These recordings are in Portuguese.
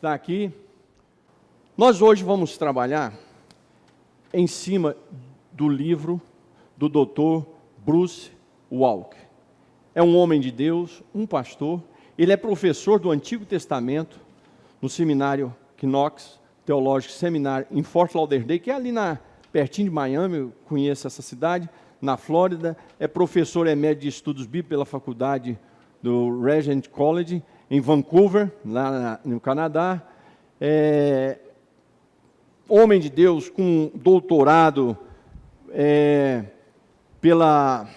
está aqui. Nós hoje vamos trabalhar em cima do livro do Dr. Bruce Waltke. É um homem de Deus, um pastor. Ele é professor do Antigo Testamento no seminário Knox Theological Seminary em Fort Lauderdale, que é ali pertinho de Miami. Eu conheço essa cidade, na Flórida. É professor emérito de estudos bíblicos pela faculdade do Regent College em Vancouver, lá no Canadá. Homem de Deus com doutorado pela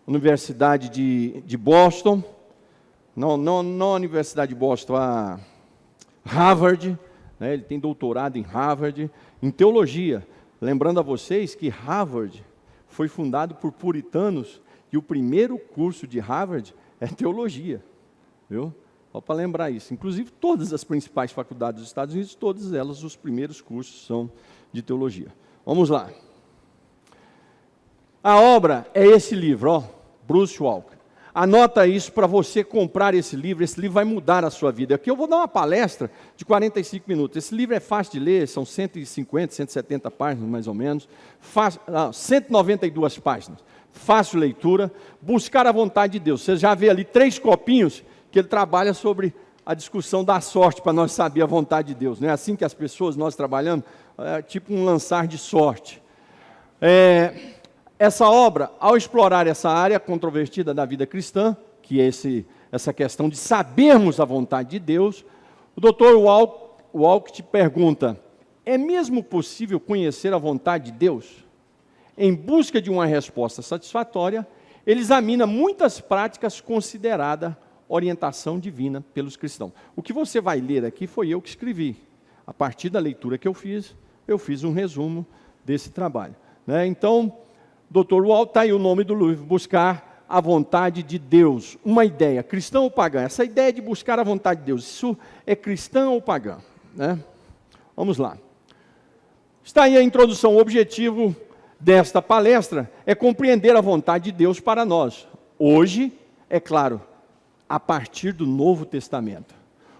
Universidade de Boston, não a Universidade de Boston, a Harvard, né? Ele tem doutorado em Harvard, em teologia. Lembrando a vocês que Harvard foi fundado por puritanos e o primeiro curso de Harvard é teologia, viu? Só para lembrar isso. Inclusive, todas as principais faculdades dos Estados Unidos, todas elas, os primeiros cursos são de teologia. Vamos lá. A obra é esse livro, Bruce Waltke. Anota isso para você comprar esse livro vai mudar a sua vida. Aqui eu vou dar uma palestra de 45 minutos. Esse livro é fácil de ler, são 150, 170 páginas mais ou menos, 192 páginas. Fácil leitura, buscar a vontade de Deus. Você já vê ali 3 copinhos que ele trabalha sobre a discussão da sorte, para nós saber a vontade de Deus. Não é assim que as pessoas, nós trabalhamos, tipo um lançar de sorte. Essa obra, ao explorar essa área controvertida da vida cristã, que é essa questão de sabermos a vontade de Deus, o Dr. Waltke te pergunta: é mesmo possível conhecer a vontade de Deus? Em busca de uma resposta satisfatória, ele examina muitas práticas consideradas orientação divina pelos cristãos. O que você vai ler aqui foi eu que escrevi. A partir da leitura que eu fiz um resumo desse trabalho, né? Então, Dr. Waltke, está aí o nome do livro, Buscar a Vontade de Deus. Uma ideia, cristã ou pagã? Essa ideia de buscar a vontade de Deus, isso é cristã ou pagã, né? Vamos lá. Está aí a introdução. O objetivo desta palestra é compreender a vontade de Deus para nós. Hoje, é claro, a partir do Novo Testamento.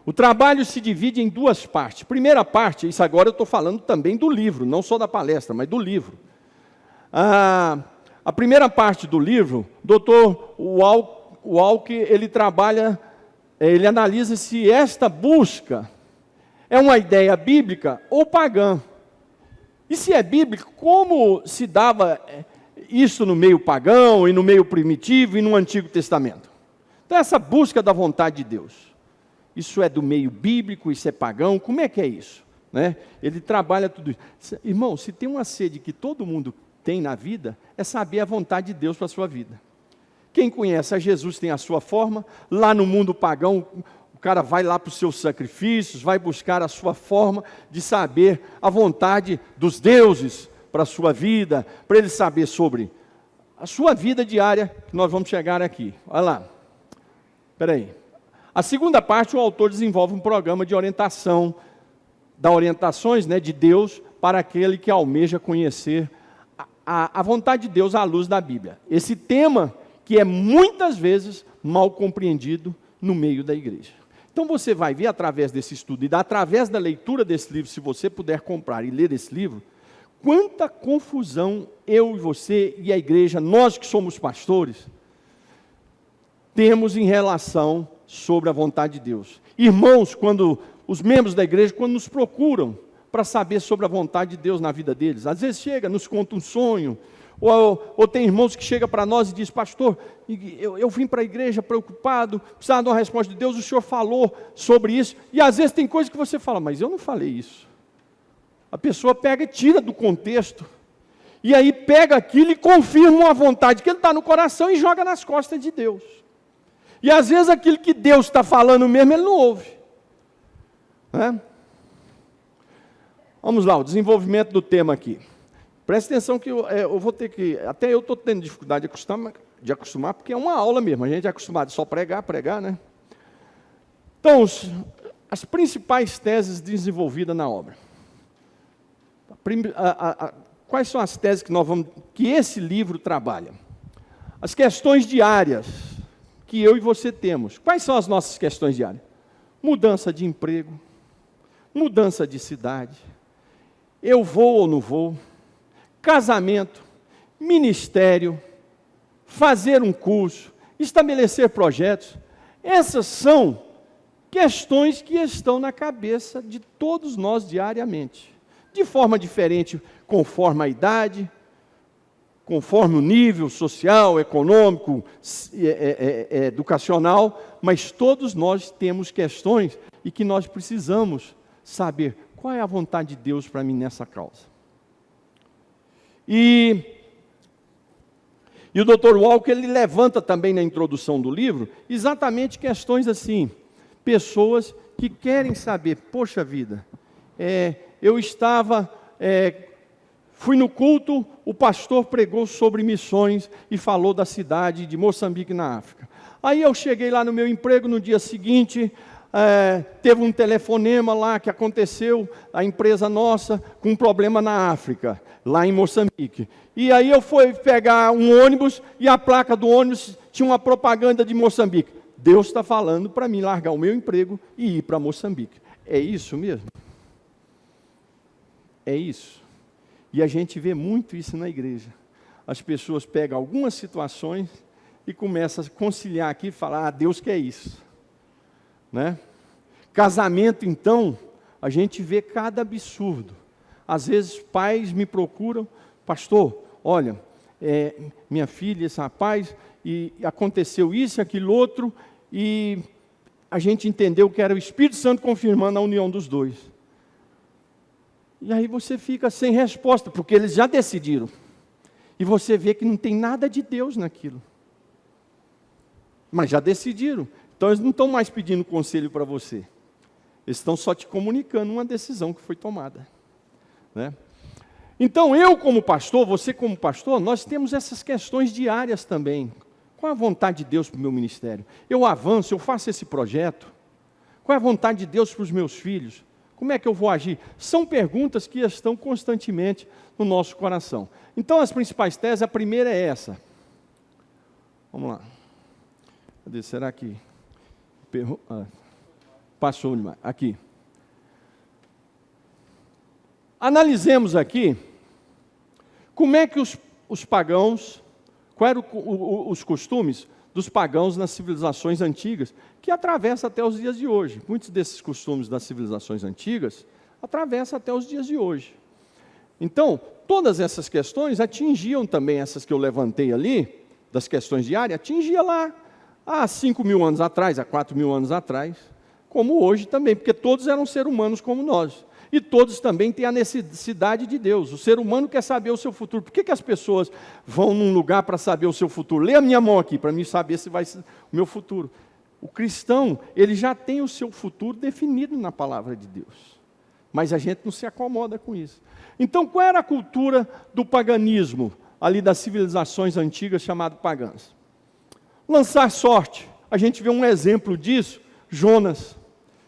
O trabalho se divide em 2 partes. Primeira parte, isso agora eu estou falando também do livro, não só da palestra, mas do livro. A primeira parte do livro, Dr. Waltke, ele trabalha, ele analisa se esta busca é uma ideia bíblica ou pagã. E se é bíblico, como se dava isso no meio pagão e no meio primitivo e no Antigo Testamento? Então, essa busca da vontade de Deus, isso é do meio bíblico, isso é pagão, como é que é isso, né? Ele trabalha tudo isso. Irmão, se tem uma sede que todo mundo tem na vida, é saber a vontade de Deus para a sua vida. Quem conhece a Jesus tem a sua forma. Lá no mundo pagão, o cara vai lá para os seus sacrifícios, vai buscar a sua forma de saber a vontade dos deuses para a sua vida, para ele saber sobre a sua vida diária, que nós vamos chegar aqui. Olha lá. Espera aí. A segunda parte, o autor desenvolve um programa de orientação, dá orientações, né, de Deus para aquele que almeja conhecer a vontade de Deus à luz da Bíblia. Esse tema que é muitas vezes mal compreendido no meio da igreja. Então você vai ver através desse estudo e através da leitura desse livro, se você puder comprar e ler esse livro, quanta confusão eu e você e a igreja, nós que somos pastores, temos em relação sobre a vontade de Deus. Irmãos, quando os membros da igreja, quando nos procuram para saber sobre a vontade de Deus na vida deles, às vezes chega, nos conta um sonho, ou tem irmãos que chegam para nós e dizem: pastor, eu vim para a igreja preocupado, precisava de uma resposta de Deus, o senhor falou sobre isso, e às vezes tem coisa que você fala: mas eu não falei isso. A pessoa pega e tira do contexto, e aí pega aquilo e confirma uma vontade que ele está no coração e joga nas costas de Deus. E às vezes aquilo que Deus está falando mesmo, ele não ouve, né? Vamos lá, o desenvolvimento do tema aqui. Presta atenção que eu vou ter que... Até eu estou tendo dificuldade de acostumar, porque é uma aula mesmo. A gente é acostumado só pregar, né? Então, as principais teses desenvolvidas na obra. Quais são as teses que esse livro trabalha? As questões diárias que eu e você temos. Quais são as nossas questões diárias? Mudança de emprego, mudança de cidade, eu vou ou não vou, casamento, ministério, fazer um curso, estabelecer projetos. Essas são questões que estão na cabeça de todos nós diariamente, de forma diferente, conforme a idade, conforme o nível social, econômico, educacional, mas todos nós temos questões e que nós precisamos saber qual é a vontade de Deus para mim nessa causa. E o Dr. Walker, ele levanta também na introdução do livro, exatamente questões assim, pessoas que querem saber, poxa vida, fui no culto, o pastor pregou sobre missões e falou da cidade de Moçambique, na África. Aí eu cheguei lá no meu emprego, no dia seguinte, teve um telefonema lá que aconteceu, a empresa nossa, com um problema na África, lá em Moçambique. E aí eu fui pegar um ônibus e a placa do ônibus tinha uma propaganda de Moçambique. Deus está falando para mim largar o meu emprego e ir para Moçambique. É isso mesmo? É isso. E a gente vê muito isso na igreja. As pessoas pegam algumas situações e começam a conciliar aqui e falar, Deus quer isso. Né? Casamento, então, a gente vê cada absurdo. Às vezes pais me procuram, pastor, olha, minha filha, esse rapaz, e aconteceu isso, aquilo outro, e a gente entendeu que era o Espírito Santo confirmando a união dos dois. E aí você fica sem resposta, porque eles já decidiram. E você vê que não tem nada de Deus naquilo. Mas já decidiram. Então eles não estão mais pedindo conselho para você. Eles estão só te comunicando uma decisão que foi tomada. Né? Então eu como pastor, você como pastor, nós temos essas questões diárias também. Qual é a vontade de Deus para o meu ministério? Eu avanço, eu faço esse projeto? Qual é a vontade de Deus para os meus filhos? Como é que eu vou agir? São perguntas que estão constantemente no nosso coração. Então, as principais teses, a primeira é essa. Vamos lá. Cadê? Será que... passou demais. Aqui. Analisemos aqui como é que os pagãos, quais eram os costumes dos pagãos nas civilizações antigas, que atravessa até os dias de hoje. Muitos desses costumes das civilizações antigas atravessam até os dias de hoje. Então, todas essas questões atingiam também essas que eu levantei ali, das questões diárias, atingia lá há 5.000 anos atrás, há 4.000 anos atrás, como hoje também, porque todos eram seres humanos como nós. E todos também têm a necessidade de Deus. O ser humano quer saber o seu futuro. Por que as pessoas vão num lugar para saber o seu futuro? Lê a minha mão aqui, para mim saber se vai ser o meu futuro. O cristão, ele já tem o seu futuro definido na palavra de Deus. Mas a gente não se acomoda com isso. Então, qual era a cultura do paganismo, ali das civilizações antigas chamadas pagãs? Lançar sorte. A gente vê um exemplo disso, Jonas.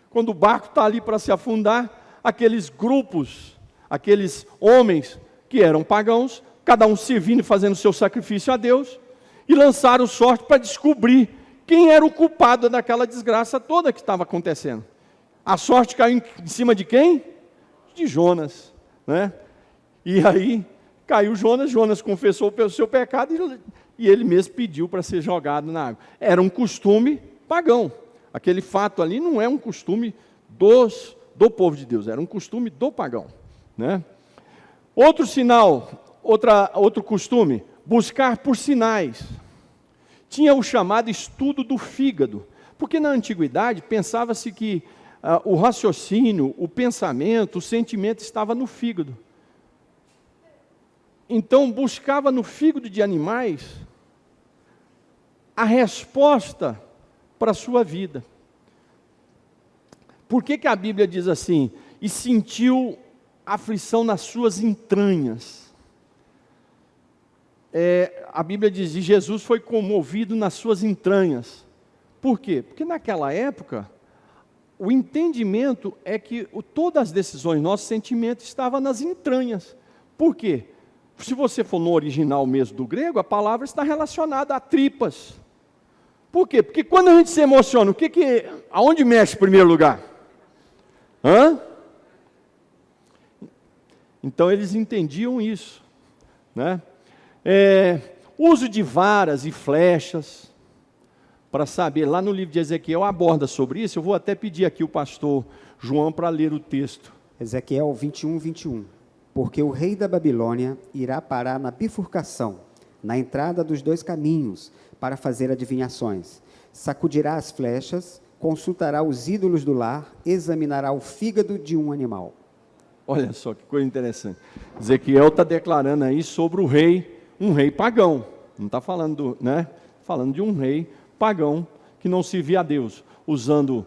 Quando o barco está ali para se afundar, aqueles grupos, aqueles homens que eram pagãos, cada um servindo e fazendo o seu sacrifício a Deus, e lançaram sorte para descobrir quem era o culpado daquela desgraça toda que estava acontecendo. A sorte caiu em cima de quem? De Jonas. Né? E aí caiu Jonas, Jonas confessou o seu pecado e ele mesmo pediu para ser jogado na água. Era um costume pagão. Aquele fato ali não é um costume do povo de Deus, era um costume do pagão. Né? Outro sinal, outro costume, buscar por sinais. Tinha o chamado estudo do fígado, porque na antiguidade pensava-se que o raciocínio, o pensamento, o sentimento estava no fígado. Então buscava no fígado de animais a resposta para a sua vida. Por que a Bíblia diz assim? E sentiu aflição nas suas entranhas. A Bíblia diz, e Jesus foi comovido nas suas entranhas. Por quê? Porque naquela época, o entendimento é que todas as decisões, nosso sentimento estava nas entranhas. Por quê? Se você for no original mesmo do grego, a palavra está relacionada a tripas. Por quê? Porque quando a gente se emociona, aonde mexe em primeiro lugar? Então eles entendiam isso, né? Uso de varas e flechas, para saber, lá no livro de Ezequiel aborda sobre isso. Eu vou até pedir aqui o pastor João para ler o texto. Ezequiel 21, 21. Porque o rei da Babilônia irá parar na bifurcação, na entrada dos 2 caminhos, para fazer adivinhações. Sacudirá as flechas, consultará os ídolos do lar, examinará o fígado de um animal. Olha só que coisa interessante. Ezequiel está declarando aí sobre o rei, um rei pagão. Não está falando, né? Falando de um rei pagão que não servia a Deus, usando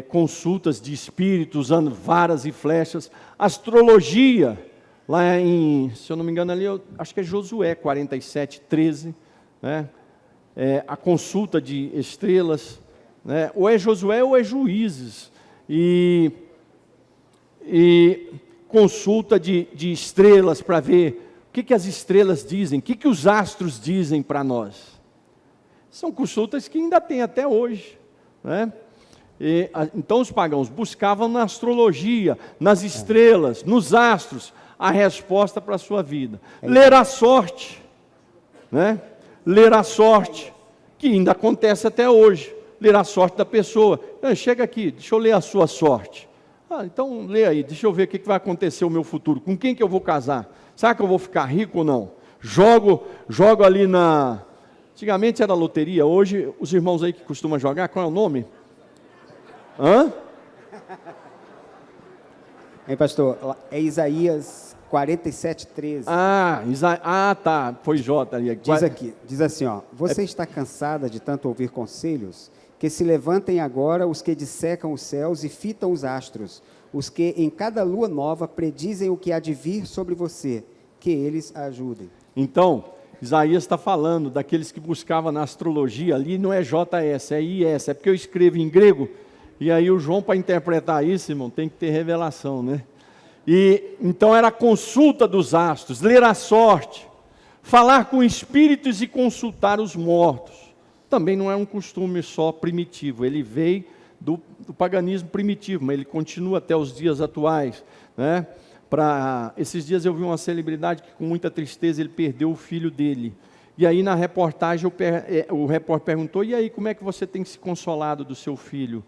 consultas de espírito, usando varas e flechas, astrologia, lá em, se eu não me engano ali, acho que é Josué 47, 13, né? A consulta de estrelas, né? Ou é Josué ou é Juízes, e consulta de estrelas para ver o que as estrelas dizem, o que os astros dizem para nós. São consultas que ainda tem até hoje, né? Então os pagãos buscavam na astrologia, nas estrelas, nos astros, a resposta para a sua vida. Ler a sorte, né? Ler a sorte, que ainda acontece até hoje. Ler a sorte da pessoa. Chega aqui, deixa eu ler a sua sorte. Então lê aí, deixa eu ver o que vai acontecer no meu futuro. Com quem que eu vou casar? Será que eu vou ficar rico ou não? Jogo ali na... Antigamente era loteria, hoje os irmãos aí que costumam jogar, qual é o nome? Pastor, é Isaías 47, 13. Tá, foi J ali. Diz assim, ó, você está cansada de tanto ouvir conselhos? Que se levantem agora os que dissecam os céus e fitam os astros, os que em cada lua nova predizem o que há de vir sobre você, que eles a ajudem. Então, Isaías está falando daqueles que buscavam na astrologia, ali não é JS, é IS, é porque eu escrevo em grego, e aí o João, para interpretar isso, irmão, tem que ter revelação, né? E então era a consulta dos astros, ler a sorte, falar com espíritos e consultar os mortos. Também não é um costume só primitivo, ele veio do paganismo primitivo, mas ele continua até os dias atuais, né? Esses dias eu vi uma celebridade que com muita tristeza ele perdeu o filho dele. E aí na reportagem o repórter perguntou, e aí como é que você tem se consolado do seu filho?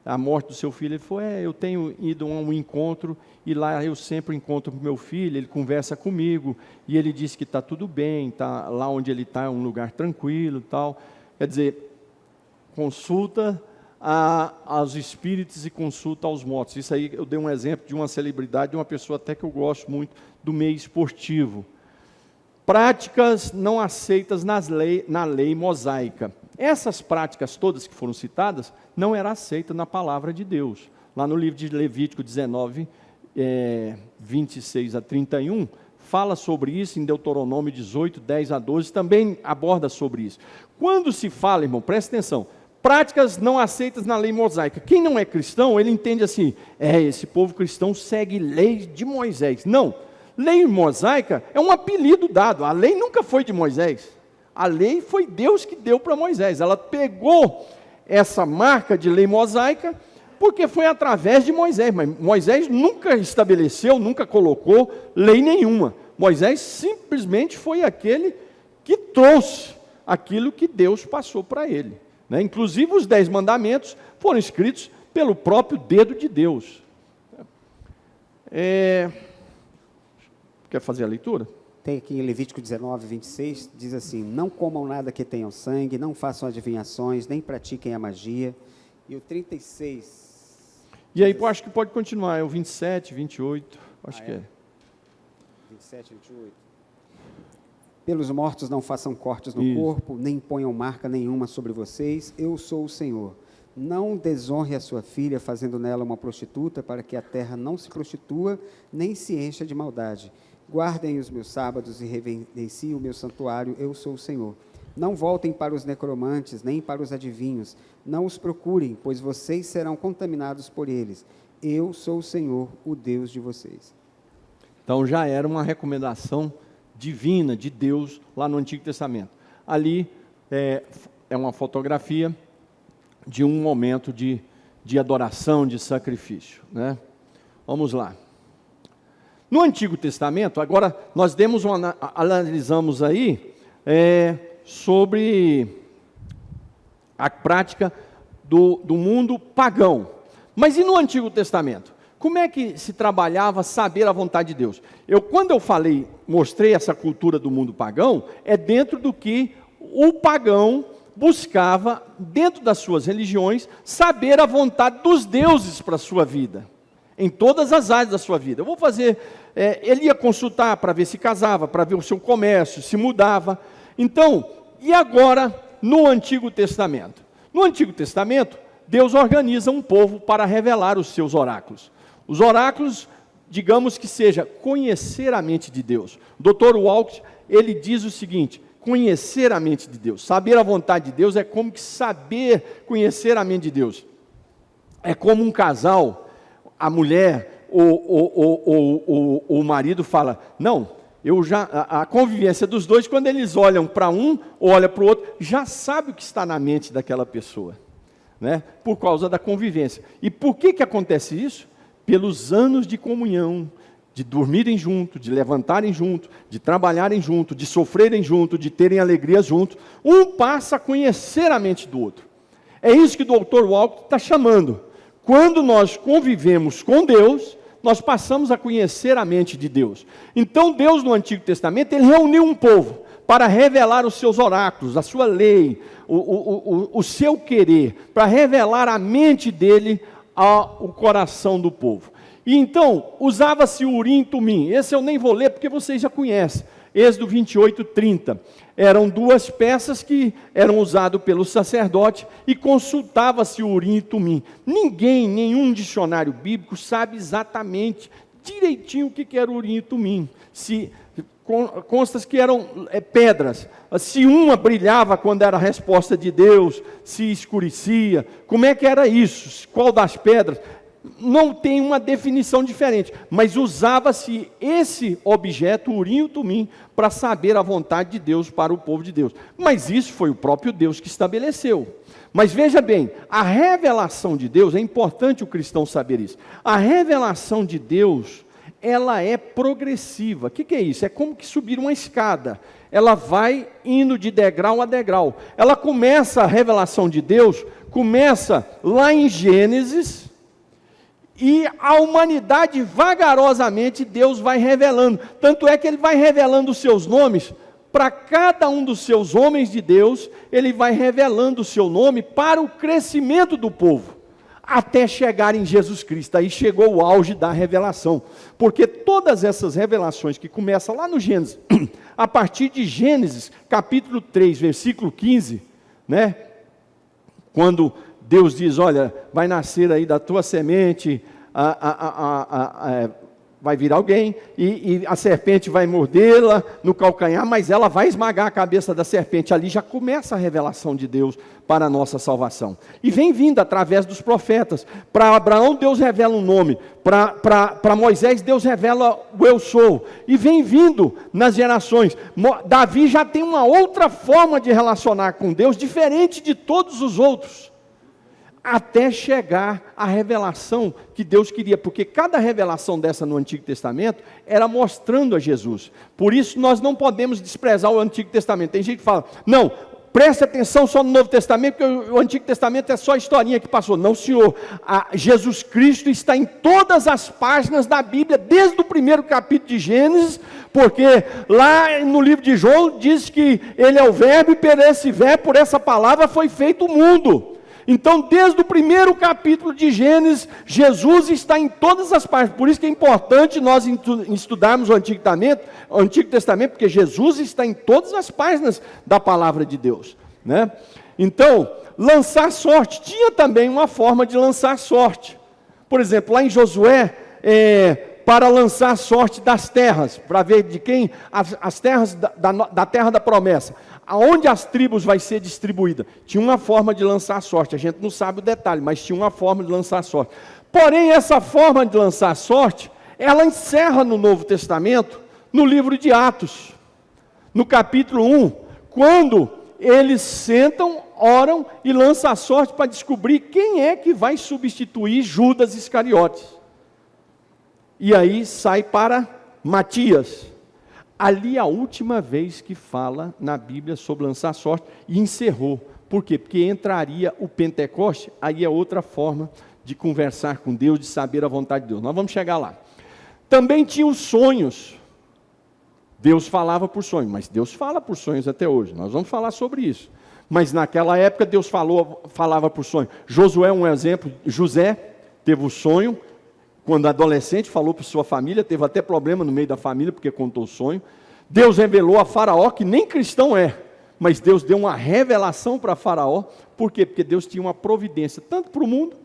A morte do seu filho? Ele falou, eu tenho ido a um encontro e lá eu sempre encontro o meu filho, ele conversa comigo e ele diz que está tudo bem, tá, lá onde ele está é um lugar tranquilo e tal. Quer dizer, consulta aos espíritos e consulta aos mortos. Isso aí eu dei um exemplo de uma celebridade, de uma pessoa até que eu gosto muito, do meio esportivo. Práticas não aceitas na lei mosaica. Essas práticas todas que foram citadas, não era aceita na palavra de Deus. Lá no livro de Levítico 19, 26 a 31, fala sobre isso, em Deuteronômio 18, 10 a 12, também aborda sobre isso. Quando se fala, irmão, presta atenção, práticas não aceitas na lei mosaica. Quem não é cristão, ele entende assim, esse povo cristão segue lei de Moisés. Não, lei mosaica é um apelido dado, a lei nunca foi de Moisés. A lei foi Deus que deu para Moisés. Ela pegou essa marca de lei mosaica, porque foi através de Moisés. Mas Moisés nunca estabeleceu, nunca colocou lei nenhuma. Moisés simplesmente foi aquele que trouxe aquilo que Deus passou para ele, né? Inclusive os 10 mandamentos foram escritos pelo próprio dedo de Deus. Quer fazer a leitura? Tem aqui em Levítico 19, 26, diz assim, não comam nada que tenham sangue, não façam adivinhações, nem pratiquem a magia. E o 36... E aí, eu acho que pode continuar, é o 27, 28, acho que é. 27, 28. Pelos mortos não façam cortes no corpo, nem ponham marca nenhuma sobre vocês, eu sou o Senhor. Não desonre a sua filha, fazendo nela uma prostituta, para que a terra não se prostitua, nem se encha de maldade. Guardem os meus sábados e reverenciem o meu santuário, eu sou o Senhor. Não voltem para os necromantes, nem para os adivinhos, não os procurem, pois vocês serão contaminados por eles. Eu sou o Senhor, o Deus de vocês. Então já era uma recomendação divina de Deus lá no Antigo Testamento. Ali é uma fotografia de um momento de adoração, de sacrifício, né? Vamos lá. No Antigo Testamento, agora nós analisamos aí sobre a prática do mundo pagão. Mas e no Antigo Testamento? Como é que se trabalhava saber a vontade de Deus? Quando eu mostrei essa cultura do mundo pagão, é dentro do que o pagão buscava, dentro das suas religiões, saber a vontade dos deuses para a sua vida, em todas as áreas da sua vida. Ele ia consultar para ver se casava, para ver o seu comércio, se mudava. Então, e agora no Antigo Testamento? No Antigo Testamento, Deus organiza um povo para revelar os seus oráculos. Os oráculos, digamos que seja conhecer a mente de Deus. O Dr. Waltz, ele diz o seguinte: conhecer a mente de Deus, saber a vontade de Deus é como que saber conhecer a mente de Deus. É como um casal, a mulher ou o marido fala, não, a convivência dos dois, quando eles olham para um ou olham para o outro, já sabe o que está na mente daquela pessoa, né? Por causa da convivência. E por que acontece isso? Pelos anos de comunhão, de dormirem junto, de levantarem junto, de trabalharem junto, de sofrerem junto, de terem alegria junto. Um passa a conhecer a mente do outro. É isso que o Dr. Waltz está chamando. Quando nós convivemos com Deus, nós passamos a conhecer a mente de Deus. Então Deus no Antigo Testamento, Ele reuniu um povo para revelar os seus oráculos, a sua lei, o seu querer, para revelar a mente dele ao coração do povo. E então, usava-se o Urim e Tumim. Esse eu nem vou ler porque vocês já conhecem. Êxodo 28:30. Eram duas peças que eram usadas pelo sacerdote e consultava-se o Urim e Tumim. Nenhum dicionário bíblico sabe exatamente, direitinho o que era o Urim e Tumim. Consta que eram pedras. Se uma brilhava quando era a resposta de Deus, se escurecia. Como é que era isso? Qual das pedras? Não tem uma definição diferente, mas usava-se esse objeto, o Urim e o Tumim, para saber a vontade de Deus para o povo de Deus. Mas isso foi o próprio Deus que estabeleceu. Mas veja bem, a revelação de Deus, é importante o cristão saber isso. A revelação de Deus, ela é progressiva. O que é isso? É como que subir uma escada. Ela vai indo de degrau a degrau. Ela começa, a revelação de Deus, começa lá em Gênesis, e a humanidade, vagarosamente, Deus vai revelando. Tanto é que Ele vai revelando os seus nomes, para cada um dos seus homens de Deus, Ele vai revelando o seu nome para o crescimento do povo, até chegar em Jesus Cristo. Aí chegou o auge da revelação, porque todas essas revelações que começam lá no Gênesis, a partir de Gênesis, capítulo 3, versículo 15, né? Quando Deus diz, olha, vai nascer aí da tua semente, vai vir alguém, e a serpente vai mordê-la no calcanhar, mas ela vai esmagar a cabeça da serpente. Ali já começa a revelação de Deus para a nossa salvação. E vem vindo através dos profetas. Para Abraão, Deus revela um nome. Para Moisés, Deus revela o eu sou. E vem vindo nas gerações. Davi já tem uma outra forma de relacionar com Deus, diferente de todos os outros, até chegar à revelação que Deus queria, porque cada revelação dessa no Antigo Testamento era mostrando a Jesus. Por isso nós não podemos desprezar o Antigo Testamento. Tem gente que fala, não, preste atenção só no Novo Testamento, porque o Antigo Testamento é só a historinha que passou. Não, senhor, Jesus Cristo está em todas as páginas da Bíblia, desde o primeiro capítulo de Gênesis, porque lá no livro de João diz que Ele é o verbo, e por esse verbo, por essa palavra foi feito o mundo. Então, desde o primeiro capítulo de Gênesis, Jesus está em todas as partes. Por isso que é importante nós estudarmos o Antigo Testamento, porque Jesus está em todas as páginas da palavra de Deus, né? Então, lançar sorte, tinha também uma forma de lançar sorte. Por exemplo, lá em Josué, para lançar sorte das terras, para ver de quem, as terras da terra da promessa, aonde as tribos vai ser distribuída. Tinha uma forma de lançar sorte, a gente não sabe o detalhe, mas tinha uma forma de lançar sorte. Porém, essa forma de lançar sorte, ela encerra no Novo Testamento, no livro de Atos, no capítulo 1, quando eles sentam, oram e lançam a sorte para descobrir quem é que vai substituir Judas Iscariotes. E aí sai para Matias. Ali é a última vez que fala na Bíblia sobre lançar sorte e encerrou. Por quê? Porque entraria o Pentecoste, aí é outra forma de conversar com Deus, de saber a vontade de Deus. Nós vamos chegar lá. Também tinha os sonhos. Deus falava por sonhos, mas Deus fala por sonhos até hoje. Nós vamos falar sobre isso. Mas naquela época Deus falava por sonho. Josué é um exemplo. José teve o sonho, quando adolescente, falou para sua família, teve até problema no meio da família, porque contou o sonho. Deus revelou a Faraó, que nem cristão é, mas Deus deu uma revelação para Faraó. Por quê? Porque Deus tinha uma providência, tanto para o mundo,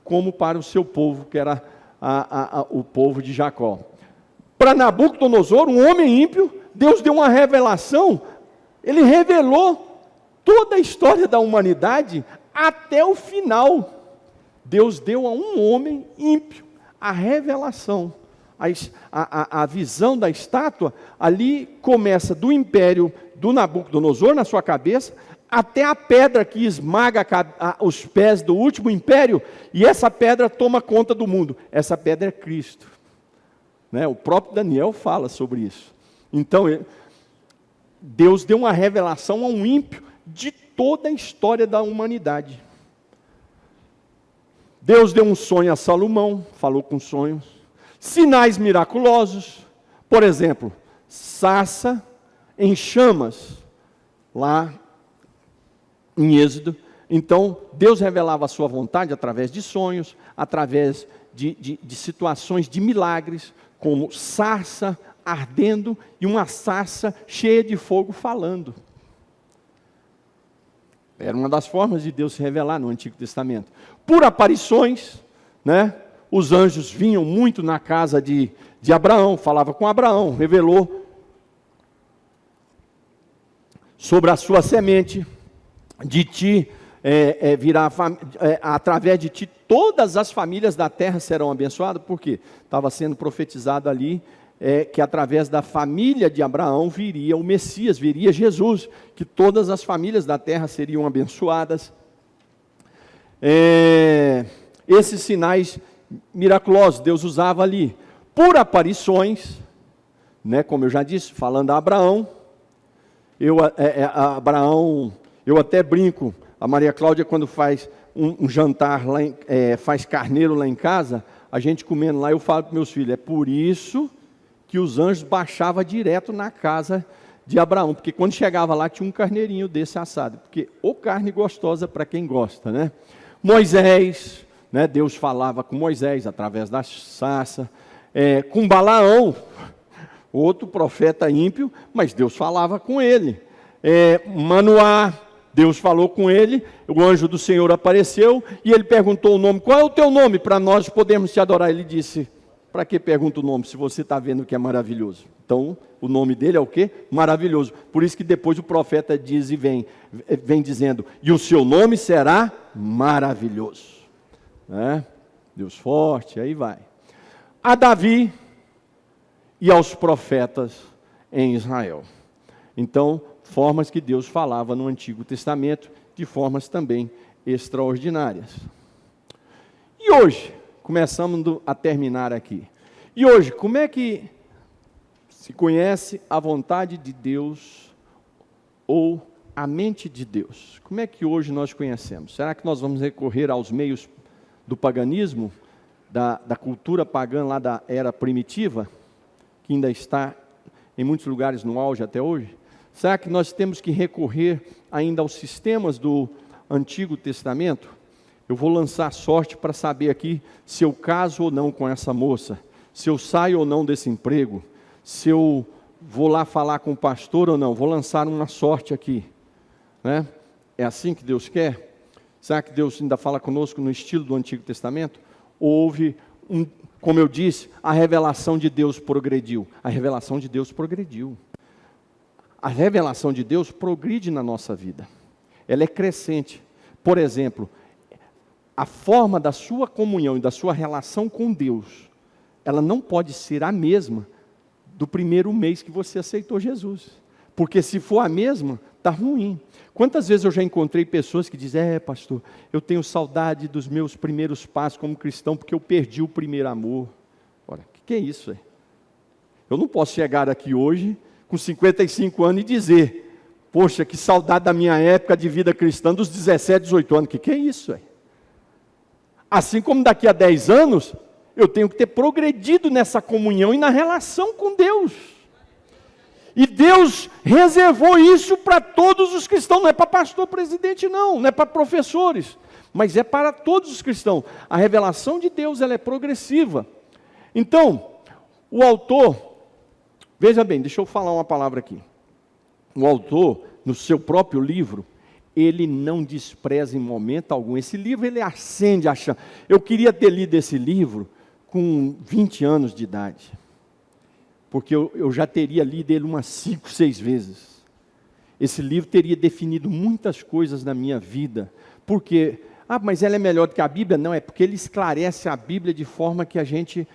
como para o seu povo, que era o povo de Jacó. Para Nabucodonosor, um homem ímpio, Deus deu uma revelação, ele revelou toda a história da humanidade até o final. Deus deu a um homem ímpio a revelação, a visão da estátua. Ali começa do império do Nabucodonosor na sua cabeça, até a pedra que esmaga os pés do último império, e essa pedra toma conta do mundo. Essa pedra é Cristo, né? O próprio Daniel fala sobre isso. Então, Deus deu uma revelação a um ímpio de toda a história da humanidade. Deus deu um sonho a Salomão, falou com sonhos. Sinais miraculosos, por exemplo, sarça em chamas, lá em Êxodo. Então, Deus revelava a sua vontade através de sonhos, através de situações de milagres, como sarça ardendo e uma sarça cheia de fogo falando. Era uma das formas de Deus se revelar no Antigo Testamento. Por aparições, né? Os anjos vinham muito na casa de Abraão, falava com Abraão, revelou sobre a sua semente, de ti virá, através de ti todas as famílias da terra serão abençoadas. Por quê? Estava sendo profetizado ali que através da família de Abraão viria o Messias, viria Jesus, que todas as famílias da terra seriam abençoadas. Esses sinais miraculosos Deus usava ali, por aparições, né, como eu já disse, falando a Abraão. Abraão, eu até brinco, a Maria Cláudia quando faz um jantar, lá faz carneiro lá em casa, a gente comendo lá, eu falo para meus filhos, é por isso que os anjos baixavam direto na casa de Abraão, porque quando chegava lá tinha um carneirinho desse assado, porque ou carne gostosa para quem gosta, né? Moisés, né? Deus falava com Moisés através da sarça, com Balaão, outro profeta ímpio, mas Deus falava com ele. Manoá, Deus falou com ele, o anjo do Senhor apareceu e ele perguntou o nome. Qual é o teu nome para nós podermos te adorar? Ele disse, para que pergunta o nome se você está vendo que é maravilhoso? Então, o nome dele é o quê? Maravilhoso. Por isso que depois o profeta diz e vem dizendo, e o seu nome será maravilhoso. Né? Deus forte, aí vai. A Davi e aos profetas em Israel. Então, formas que Deus falava no Antigo Testamento, de formas também extraordinárias. E hoje, começamos a terminar aqui. E hoje, como é que se conhece a vontade de Deus ou a mente de Deus? Como é que hoje nós conhecemos? Será que nós vamos recorrer aos meios do paganismo, da cultura pagã lá da era primitiva, que ainda está em muitos lugares no auge até hoje? Será que nós temos que recorrer ainda aos sistemas do Antigo Testamento? Eu vou lançar sorte para saber aqui se eu caso ou não com essa moça, se eu saio ou não desse emprego, se eu vou lá falar com o pastor ou não. Vou lançar uma sorte aqui, né? É assim que Deus quer? Será que Deus ainda fala conosco no estilo do Antigo Testamento? Houve, como eu disse, a revelação de Deus progrediu. A revelação de Deus progrediu. A revelação de Deus progride na nossa vida. Ela é crescente. Por exemplo, a forma da sua comunhão e da sua relação com Deus, ela não pode ser a mesma do primeiro mês que você aceitou Jesus. Porque se for a mesma, está ruim. Quantas vezes eu já encontrei pessoas que dizem, pastor, eu tenho saudade dos meus primeiros passos como cristão, porque eu perdi o primeiro amor. Ora, o que é isso? Eu não posso chegar aqui hoje, com 55 anos, e dizer, poxa, que saudade da minha época de vida cristã, dos 17, 18 anos. Que é isso, velho? Assim como daqui a 10 anos, eu tenho que ter progredido nessa comunhão e na relação com Deus. E Deus reservou isso para todos os cristãos, não é para pastor presidente não é para professores, mas é para todos os cristãos. A revelação de Deus, ela é progressiva. Então, o autor, veja bem, deixa eu falar uma palavra aqui. O autor, no seu próprio livro, ele não despreza em momento algum. Esse livro, ele acende a chama. Eu queria ter lido esse livro com 20 anos de idade, porque eu já teria lido ele umas 5, 6 vezes. Esse livro teria definido muitas coisas na minha vida. Porque, mas ela é melhor do que a Bíblia? Não, é porque ele esclarece a Bíblia de forma que a gente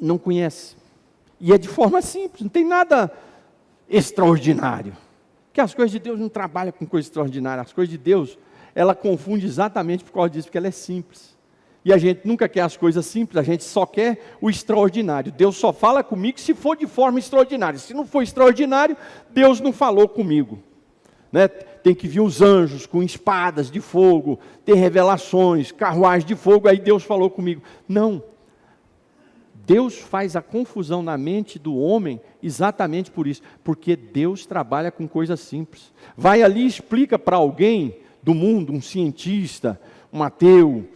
não conhece. E é de forma simples, não tem nada extraordinário. Porque as coisas de Deus não trabalham com coisa extraordinária. As coisas de Deus, ela confunde exatamente por causa disso, porque ela é simples. E a gente nunca quer as coisas simples, a gente só quer o extraordinário. Deus só fala comigo se for de forma extraordinária. Se não for extraordinário, Deus não falou comigo. Né? Tem que vir os anjos com espadas de fogo, ter revelações, carruagens de fogo, aí Deus falou comigo. Não. Deus faz a confusão na mente do homem exatamente por isso. Porque Deus trabalha com coisas simples. Vai ali e explica para alguém do mundo, um cientista, um ateu,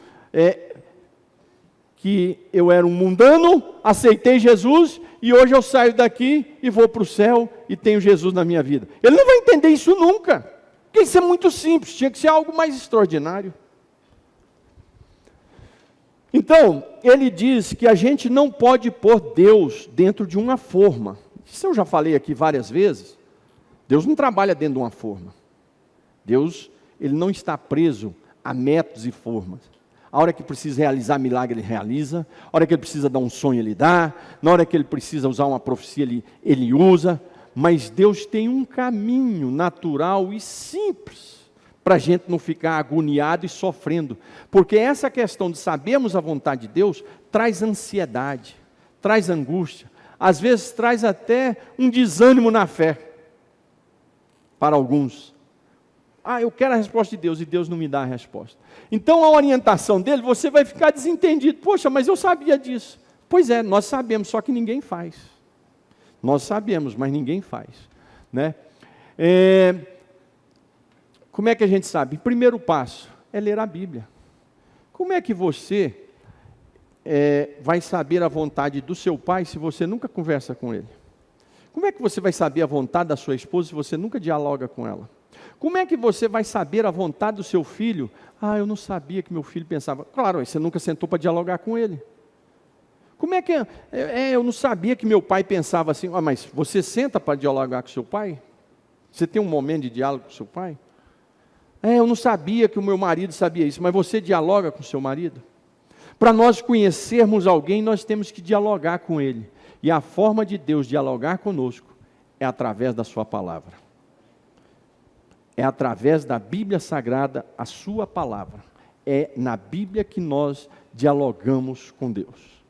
que eu era um mundano, aceitei Jesus, e hoje eu saio daqui e vou para o céu e tenho Jesus na minha vida. Ele não vai entender isso nunca, porque isso é muito simples, tinha que ser algo mais extraordinário. Então, ele diz que a gente não pode pôr Deus dentro de uma forma. Isso eu já falei aqui várias vezes. Deus não trabalha dentro de uma forma. Deus, ele não está preso a métodos e formas. A hora que precisa realizar milagre, ele realiza. A hora que ele precisa dar um sonho, ele dá. Na hora que ele precisa usar uma profecia, ele usa. Mas Deus tem um caminho natural e simples para a gente não ficar agoniado e sofrendo. Porque essa questão de sabermos a vontade de Deus traz ansiedade, traz angústia. Às vezes traz até um desânimo na fé para alguns. Eu quero a resposta de Deus e Deus não me dá a resposta. Então a orientação dele, você vai ficar desentendido. Poxa, mas eu sabia disso. Pois é, nós sabemos, só que ninguém faz. Nós sabemos, mas ninguém faz. Né? Como é que a gente sabe? O primeiro passo é ler a Bíblia. Como é que você vai saber a vontade do seu pai se você nunca conversa com ele? Como é que você vai saber a vontade da sua esposa se você nunca dialoga com ela? Como é que você vai saber a vontade do seu filho? Eu não sabia que meu filho pensava. Claro, você nunca sentou para dialogar com ele. Como é que eu não sabia que meu pai pensava assim. Mas você senta para dialogar com seu pai? Você tem um momento de diálogo com seu pai? Eu não sabia que o meu marido sabia isso. Mas você dialoga com seu marido? Para nós conhecermos alguém, nós temos que dialogar com ele. E a forma de Deus dialogar conosco é através da sua palavra. É através da Bíblia Sagrada, a sua palavra. É na Bíblia que nós dialogamos com Deus.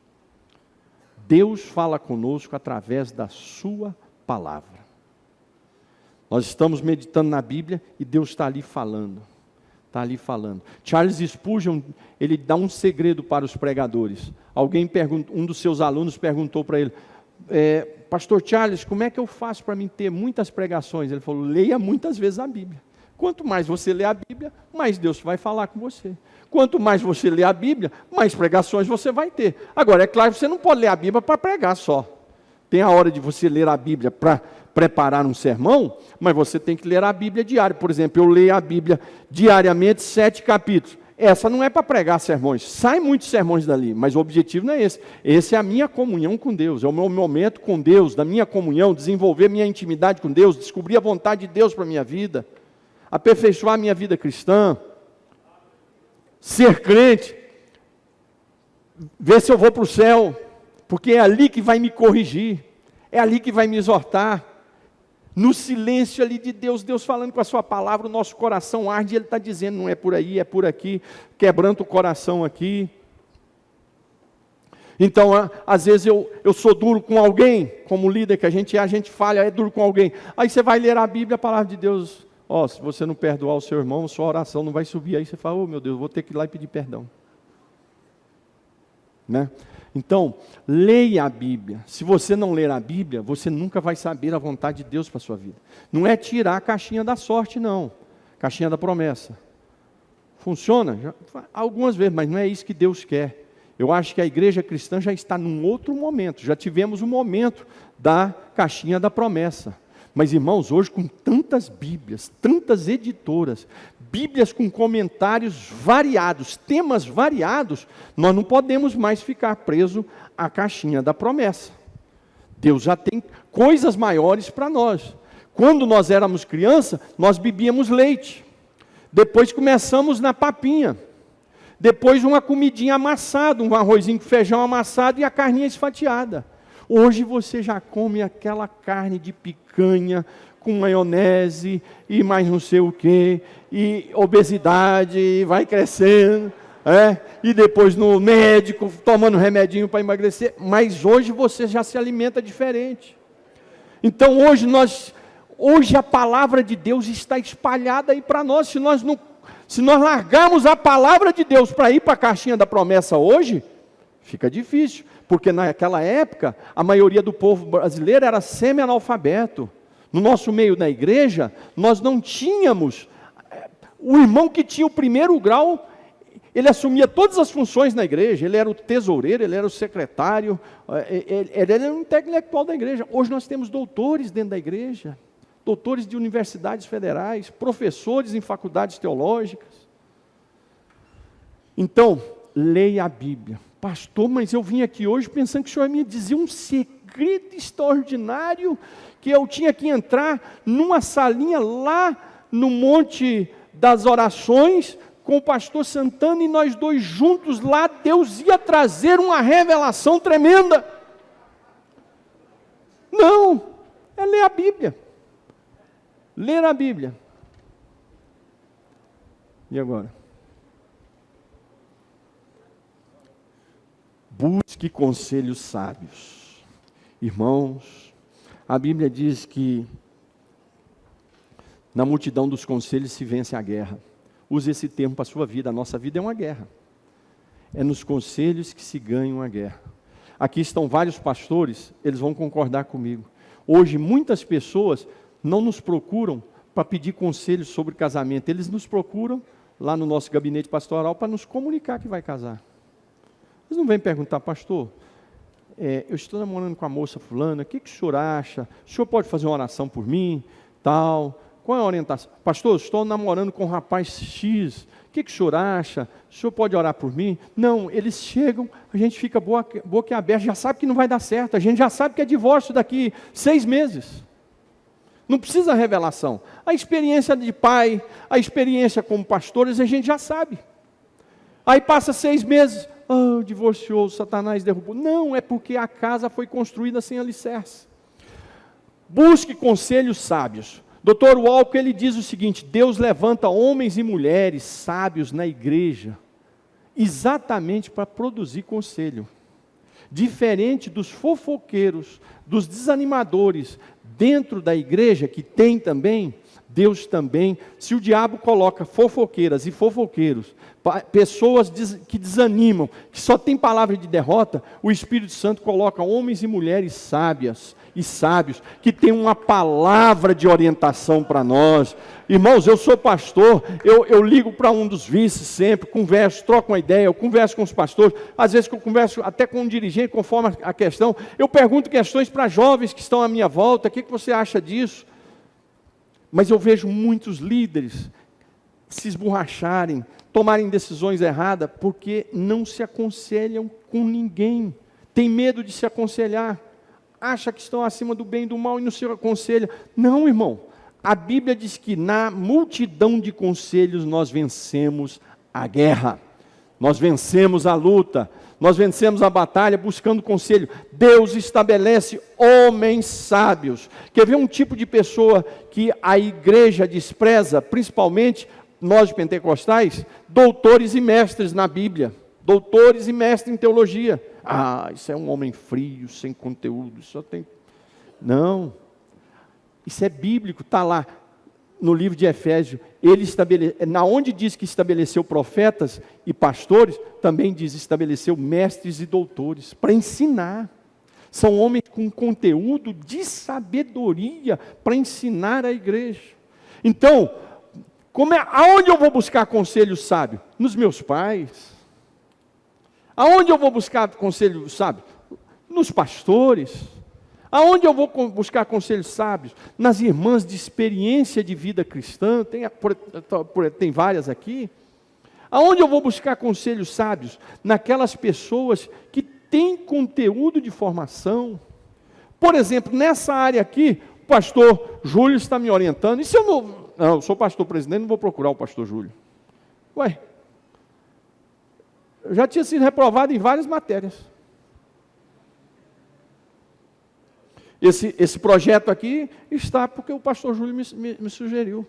Deus fala conosco através da sua palavra. Nós estamos meditando na Bíblia e Deus está ali falando. Está ali falando. Charles Spurgeon, ele dá um segredo para os pregadores. Um dos seus alunos perguntou para ele, Pastor Charles, como é que eu faço para mim ter muitas pregações? Ele falou, leia muitas vezes a Bíblia. Quanto mais você lê a Bíblia, mais Deus vai falar com você. Quanto mais você lê a Bíblia, mais pregações você vai ter. Agora, é claro, você não pode ler a Bíblia para pregar só. Tem a hora de você ler a Bíblia para preparar um sermão, mas você tem que ler a Bíblia diário. Por exemplo, eu leio a Bíblia diariamente, 7 capítulos. Essa não é para pregar sermões. Saem muitos sermões dali, mas o objetivo não é esse. Esse é a minha comunhão com Deus. É o meu momento com Deus, da minha comunhão, desenvolver minha intimidade com Deus, descobrir a vontade de Deus para a minha vida, aperfeiçoar a minha vida cristã, ser crente, ver se eu vou para o céu, porque é ali que vai me corrigir, é ali que vai me exortar. No silêncio ali de Deus, Deus falando com a sua palavra, o nosso coração arde, Ele está dizendo, não é por aí, é por aqui, quebrando o coração aqui. Então, às vezes eu sou duro com alguém, como líder que a gente falha, é duro com alguém. Aí você vai ler a Bíblia, a palavra de Deus, se você não perdoar o seu irmão, sua oração não vai subir. Aí você fala, oh meu Deus, vou ter que ir lá e pedir perdão. Né? Então, leia a Bíblia. Se você não ler a Bíblia, você nunca vai saber a vontade de Deus para a sua vida. Não é tirar a caixinha da sorte, não. Caixinha da promessa. Funciona? Algumas vezes, mas não é isso que Deus quer. Eu acho que a igreja cristã já está num outro momento. Já tivemos o momento da caixinha da promessa. Mas, irmãos, hoje com tantas Bíblias, tantas editoras, Bíblias com comentários variados, temas variados, nós não podemos mais ficar presos à caixinha da promessa. Deus já tem coisas maiores para nós. Quando nós éramos criança, nós bebíamos leite. Depois começamos na papinha. Depois uma comidinha amassada, um arrozinho com feijão amassado e a carninha esfatiada. Hoje você já come aquela carne de picanha com maionese e mais não sei o quê, e obesidade, e vai crescendo, e depois no médico, tomando remedinho para emagrecer, mas hoje você já se alimenta diferente. Então hoje a palavra de Deus está espalhada aí para nós. Se nós largarmos a palavra de Deus para ir para a caixinha da promessa hoje, fica difícil, porque naquela época, a maioria do povo brasileiro era semi-analfabeto. No nosso meio da igreja, nós não tínhamos, o irmão que tinha o primeiro grau, ele assumia todas as funções na igreja, ele era o tesoureiro, ele era o secretário, ele era um intelectual da igreja. Hoje nós temos doutores dentro da igreja, doutores de universidades federais, professores em faculdades teológicas. Então, leia a Bíblia. Pastor, mas eu vim aqui hoje pensando que o senhor me dizia um segredo extraordinário, que eu tinha que entrar numa salinha lá no Monte das Orações, com o pastor Santana, e nós dois juntos lá, Deus ia trazer uma revelação tremenda. Não, é ler a Bíblia. Ler a Bíblia. E agora? Busque conselhos sábios. Irmãos, a Bíblia diz que na multidão dos conselhos se vence a guerra. Use esse termo para a sua vida. A nossa vida é uma guerra. É nos conselhos que se ganha uma guerra. Aqui estão vários pastores, eles vão concordar comigo. Hoje muitas pessoas não nos procuram para pedir conselhos sobre casamento. Eles nos procuram lá no nosso gabinete pastoral para nos comunicar que vai casar. Eles não vêm perguntar, pastor, eu estou namorando com a moça fulana, o que o senhor acha? O senhor pode fazer uma oração por mim? Tal. Qual é a orientação? Pastor, eu estou namorando com um rapaz X, o que o senhor acha? O senhor pode orar por mim? Não, eles chegam, a gente fica boca aberta, já sabe que não vai dar certo, a gente já sabe que é divórcio daqui 6 meses. Não precisa revelação. A experiência de pai, a experiência como pastores, a gente já sabe. Aí passa 6 meses, divorciou, Satanás derrubou. Não, é porque a casa foi construída sem alicerce. Busque conselhos sábios. Dr. Walker, ele diz o seguinte: Deus levanta homens e mulheres sábios na igreja, exatamente para produzir conselho. Diferente dos fofoqueiros, dos desanimadores, dentro da igreja, que tem também, Deus também, se o diabo coloca fofoqueiras e fofoqueiros, pessoas que desanimam, que só tem palavra de derrota, o Espírito Santo coloca homens e mulheres sábias e sábios, que tem uma palavra de orientação para nós. Irmãos, eu sou pastor, eu ligo para um dos vices sempre, converso, troco uma ideia, eu converso com os pastores, às vezes eu converso até com um dirigente, conforme a questão, eu pergunto questões para jovens que estão à minha volta, o que você acha disso? Mas eu vejo muitos líderes se esborracharem, tomarem decisões erradas, porque não se aconselham com ninguém, tem medo de se aconselhar, acha que estão acima do bem e do mal e não se aconselha. Não, irmão, a Bíblia diz que na multidão de conselhos nós vencemos a guerra, nós vencemos a luta, nós vencemos a batalha buscando conselho. Deus estabelece homens sábios. Quer ver um tipo de pessoa que a igreja despreza, principalmente nós pentecostais? Doutores e mestres na Bíblia, doutores e mestres em teologia. Isso é um homem frio, sem conteúdo, só tem... Não, isso é bíblico, está lá no livro de Efésios. Onde diz que estabeleceu profetas e pastores, também diz estabeleceu mestres e doutores, para ensinar. São homens com conteúdo de sabedoria para ensinar a igreja. Então, aonde eu vou buscar conselho sábio? Nos meus pais. Aonde eu vou buscar conselho sábio? Nos pastores. Aonde eu vou buscar conselhos sábios? Nas irmãs de experiência de vida cristã, tem várias aqui. Aonde eu vou buscar conselhos sábios? Naquelas pessoas que têm conteúdo de formação. Por exemplo, nessa área aqui, o pastor Júlio está me orientando. E se eu não... Não, eu sou pastor presidente, não vou procurar o pastor Júlio. Ué, eu já tinha sido reprovado em várias matérias. Esse projeto aqui está porque o pastor Júlio me sugeriu.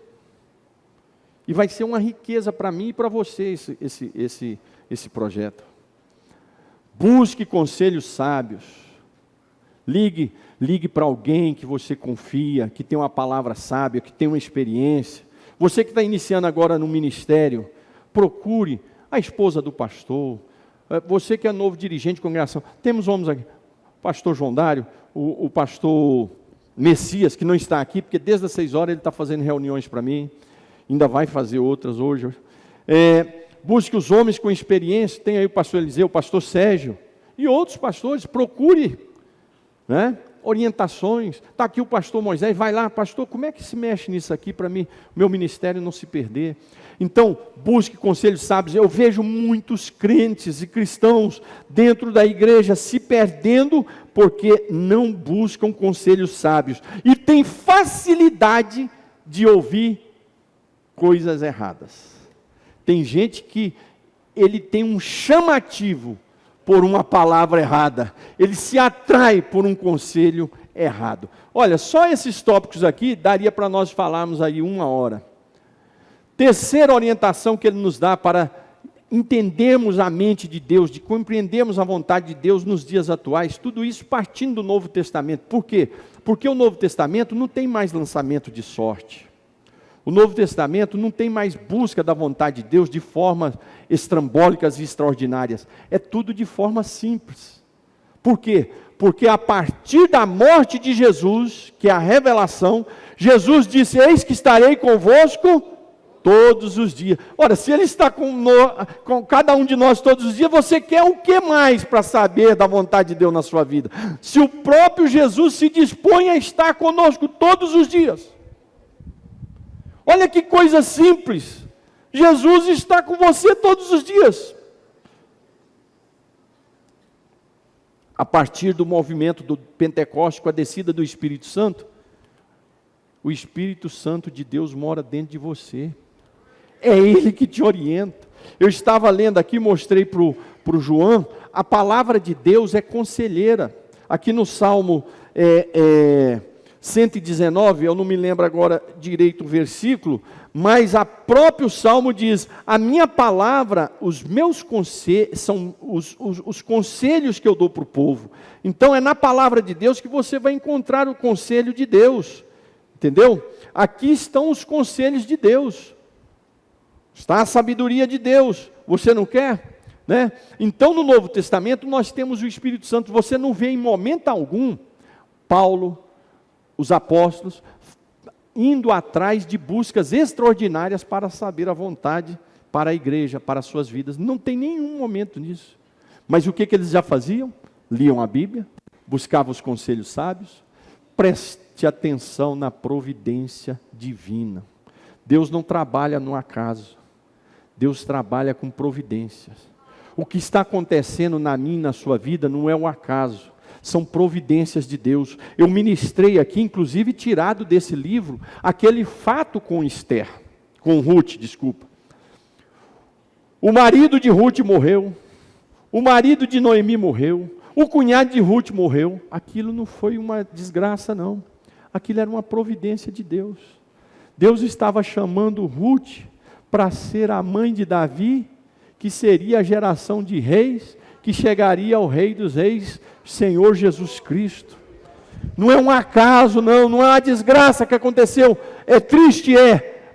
E vai ser uma riqueza para mim e para você esse projeto. Busque conselhos sábios. Ligue para alguém que você confia, que tem uma palavra sábia, que tem uma experiência. Você que está iniciando agora no ministério, procure a esposa do pastor. Você que é novo dirigente de congregação. Temos homens aqui. Pastor João Dário, o pastor Messias, que não está aqui, porque desde as 6 horas ele está fazendo reuniões para mim, ainda vai fazer outras hoje. Busque os homens com experiência, tem aí o pastor Eliseu, o pastor Sérgio, e outros pastores, procure, né, orientações. Está aqui o pastor Moisés, vai lá, pastor, como é que se mexe nisso aqui para mim, meu ministério não se perder? Então, busque conselhos sábios. Eu vejo muitos crentes e cristãos dentro da igreja se perdendo porque não buscam conselhos sábios. E tem facilidade de ouvir coisas erradas. Tem gente que ele tem um chamativo por uma palavra errada. Ele se atrai por um conselho errado. Olha, só esses tópicos aqui daria para nós falarmos aí 1 hora. Terceira orientação que ele nos dá para entendermos a mente de Deus, de compreendermos a vontade de Deus nos dias atuais, tudo isso partindo do Novo Testamento. Por quê? Porque o Novo Testamento não tem mais lançamento de sorte. O Novo Testamento não tem mais busca da vontade de Deus de formas estrambólicas e extraordinárias. É tudo de forma simples. Por quê? Porque a partir da morte de Jesus, que é a revelação, Jesus disse: eis que estarei convosco todos os dias. Ora, se Ele está com cada um de nós todos os dias, você quer o que mais para saber da vontade de Deus na sua vida? Se o próprio Jesus se dispõe a estar conosco todos os dias. Olha que coisa simples. Jesus está com você todos os dias. A partir do movimento do Pentecostes, com a descida do Espírito Santo, o Espírito Santo de Deus mora dentro de você. É Ele que te orienta. Eu estava lendo aqui, mostrei para o João, a palavra de Deus é conselheira. Aqui no Salmo 119, eu não me lembro agora direito o versículo, mas a próprio Salmo diz: a minha palavra, os meus conselhos, são os conselhos que eu dou para o povo. Então é na palavra de Deus que você vai encontrar o conselho de Deus. Entendeu? Aqui estão os conselhos de Deus. Está a sabedoria de Deus. Você não quer? Né? Então no Novo Testamento nós temos o Espírito Santo. Você não vê em momento algum Paulo, os apóstolos, indo atrás de buscas extraordinárias para saber a vontade para a igreja, para as suas vidas. Não tem nenhum momento nisso. Mas o que eles já faziam? Liam a Bíblia, buscavam os conselhos sábios. Preste atenção na providência divina. Deus não trabalha no acaso. Deus trabalha com providências. O que está acontecendo na minha e na sua vida não é um acaso. São providências de Deus. Eu ministrei aqui, inclusive tirado desse livro, aquele fato com Esther, com Ruth, desculpa. O marido de Ruth morreu, o marido de Noemi morreu, o cunhado de Ruth morreu. Aquilo não foi uma desgraça, não. Aquilo era uma providência de Deus. Deus estava chamando Ruth para ser a mãe de Davi, que seria a geração de reis, que chegaria ao Rei dos Reis, Senhor Jesus Cristo. Não é um acaso, não é uma desgraça que aconteceu. É triste,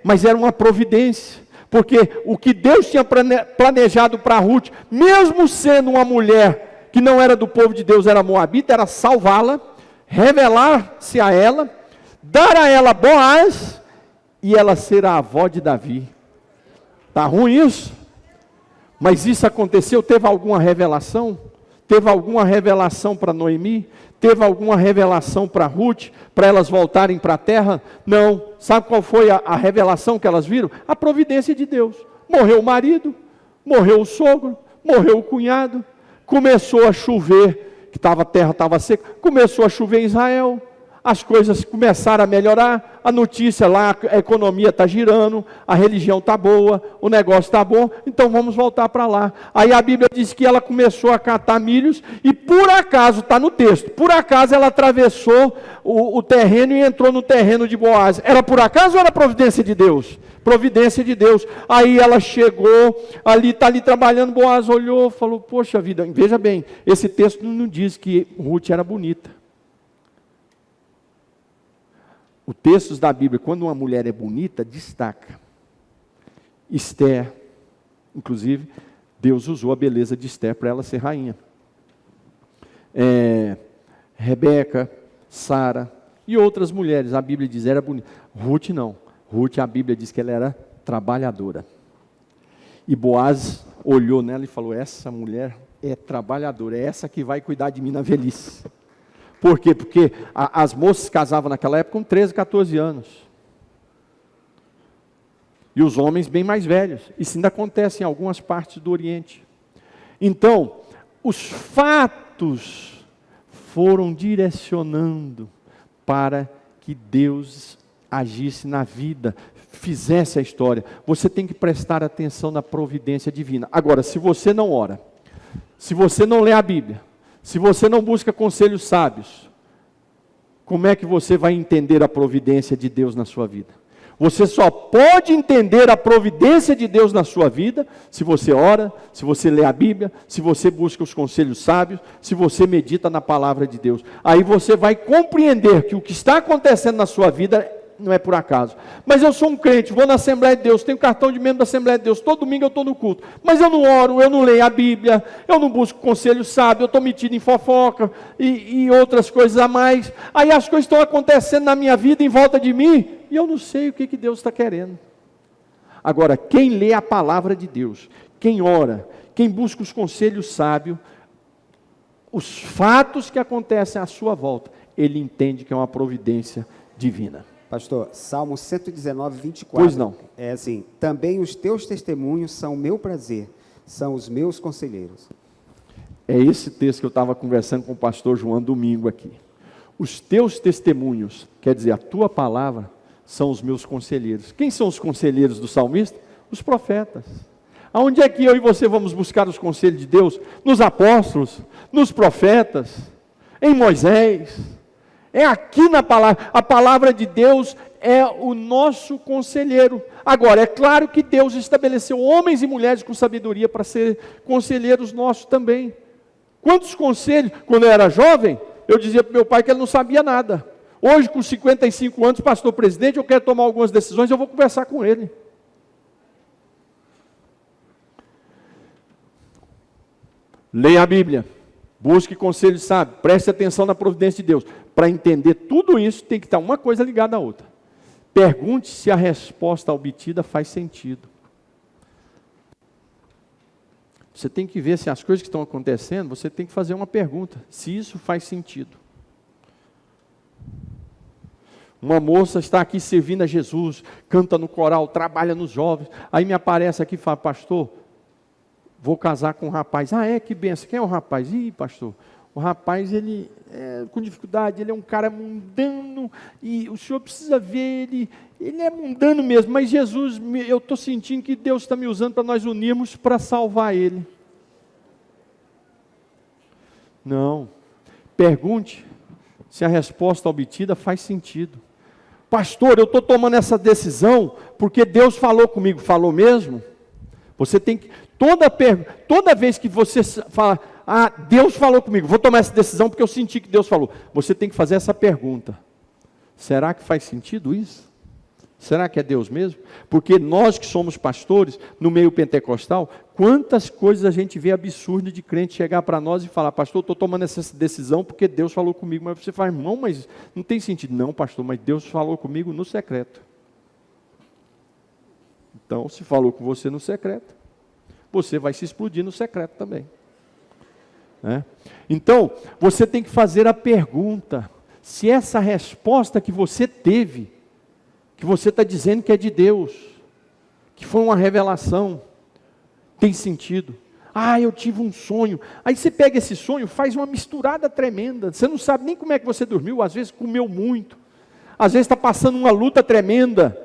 mas era uma providência. Porque o que Deus tinha planejado para Ruth, mesmo sendo uma mulher que não era do povo de Deus, era moabita, era salvá-la, revelar-se a ela, dar a ela Boaz, e ela ser a avó de Davi. Está ruim isso? Mas isso aconteceu, teve alguma revelação? Teve alguma revelação para Noemi? Teve alguma revelação para Ruth, para elas voltarem para a terra? Não. Sabe qual foi a revelação que elas viram? A providência de Deus. Morreu o marido, morreu o sogro, morreu o cunhado, começou a chover, que a terra estava seca, começou a chover em Israel, as coisas começaram a melhorar, a notícia lá, a economia está girando, a religião está boa, o negócio está bom, então vamos voltar para lá. Aí a Bíblia diz que ela começou a catar milhos, e por acaso, está no texto, por acaso ela atravessou o terreno e entrou no terreno de Boaz. Era por acaso ou era providência de Deus? Providência de Deus. Aí ela chegou, está ali trabalhando, Boaz olhou, falou, poxa vida, veja bem, esse texto não diz que Ruth era bonita. Os textos da Bíblia, quando uma mulher é bonita, destaca. Esther, inclusive, Deus usou a beleza de Esther para ela ser rainha. Rebeca, Sara e outras mulheres, a Bíblia diz era bonita. Ruth não. Ruth, a Bíblia diz que ela era trabalhadora. E Boaz olhou nela e falou, essa mulher é trabalhadora, é essa que vai cuidar de mim na velhice. Por quê? Porque as moças casavam naquela época com 13, 14 anos. E os homens bem mais velhos. Isso ainda acontece em algumas partes do Oriente. Então, os fatos foram direcionando para que Deus agisse na vida, fizesse a história. Você tem que prestar atenção na providência divina. Agora, se você não ora, se você não lê a Bíblia, se você não busca conselhos sábios, como é que você vai entender a providência de Deus na sua vida? Você só pode entender a providência de Deus na sua vida se você ora, se você lê a Bíblia, se você busca os conselhos sábios, se você medita na palavra de Deus. Aí você vai compreender que o que está acontecendo na sua vida não é por acaso. Mas eu sou um crente, vou na Assembleia de Deus, tenho cartão de membro da Assembleia de Deus, todo domingo eu estou no culto, mas eu não oro, eu não leio a Bíblia, eu não busco conselho sábio, eu estou metido em fofoca e outras coisas a mais. Aí as coisas estão acontecendo na minha vida, em volta de mim, e eu não sei o que Deus está querendo. Agora, quem lê a palavra de Deus, quem ora, quem busca os conselhos sábios, os fatos que acontecem à sua volta, ele entende que é uma providência divina. Pastor, Salmo 119, 24. Pois não. É assim, também os teus testemunhos são o meu prazer, são os meus conselheiros. É esse texto que eu estava conversando com o pastor João domingo aqui. Os teus testemunhos, quer dizer, a tua palavra, são os meus conselheiros. Quem são os conselheiros do salmista? Os profetas. Aonde é que eu e você vamos buscar os conselhos de Deus? Nos apóstolos, nos profetas, em Moisés. É aqui na palavra. A palavra de Deus é o nosso conselheiro. Agora, é claro que Deus estabeleceu homens e mulheres com sabedoria para ser conselheiros nossos também. Quantos conselhos? Quando eu era jovem, eu dizia para meu pai que ele não sabia nada. Hoje, com 55 anos, pastor presidente, eu quero tomar algumas decisões, eu vou conversar com ele. Leia a Bíblia. Busque conselho sábio, preste atenção na providência de Deus. Para entender tudo isso, tem que estar uma coisa ligada à outra. Pergunte se a resposta obtida faz sentido. Você tem que ver se as coisas que estão acontecendo, você tem que fazer uma pergunta, se isso faz sentido. Uma moça está aqui servindo a Jesus, canta no coral, trabalha nos jovens, aí me aparece aqui e fala, pastor, vou casar com um rapaz. Ah, que benção. Quem é o rapaz? Ih, pastor, o rapaz, ele é com dificuldade, ele é um cara mundano, e o senhor precisa ver, ele é mundano mesmo, mas Jesus, eu estou sentindo que Deus está me usando para nós unirmos para salvar ele. Não. Pergunte se a resposta obtida faz sentido. Pastor, eu estou tomando essa decisão porque Deus falou comigo. Falou mesmo? Você tem que, toda vez que você fala, Deus falou comigo, vou tomar essa decisão porque eu senti que Deus falou. Você tem que fazer essa pergunta: será que faz sentido isso? Será que é Deus mesmo? Porque nós que somos pastores, no meio pentecostal, quantas coisas a gente vê absurdas de crente chegar para nós e falar: pastor, estou tomando essa decisão porque Deus falou comigo. Mas você fala: irmão, mas não tem sentido. Não, pastor, mas Deus falou comigo no secreto. Então, se falou com você no secreto, você vai se explodir no secreto também. Então, você tem que fazer a pergunta, se essa resposta que você teve, que você está dizendo que é de Deus, que foi uma revelação, tem sentido. Eu tive um sonho. Aí você pega esse sonho, faz uma misturada tremenda. Você não sabe nem como é que você dormiu, às vezes comeu muito, às vezes está passando uma luta tremenda.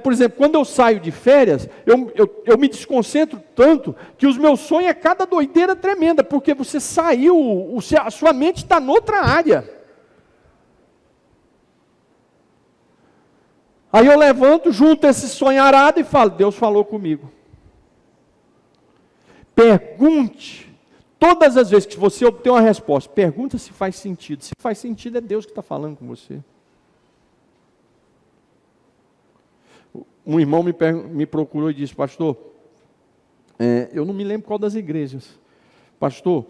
Por exemplo, quando eu saio de férias, eu me desconcentro tanto que os meus sonhos é cada doideira tremenda, porque você saiu, a sua mente está noutra área. Aí eu levanto, junto esse sonharado e falo: Deus falou comigo. Pergunte, todas as vezes que você obter uma resposta, pergunta se faz sentido. Se faz sentido, é Deus que está falando com você. Um irmão me procurou e disse: pastor, eu não me lembro qual das igrejas. Pastor,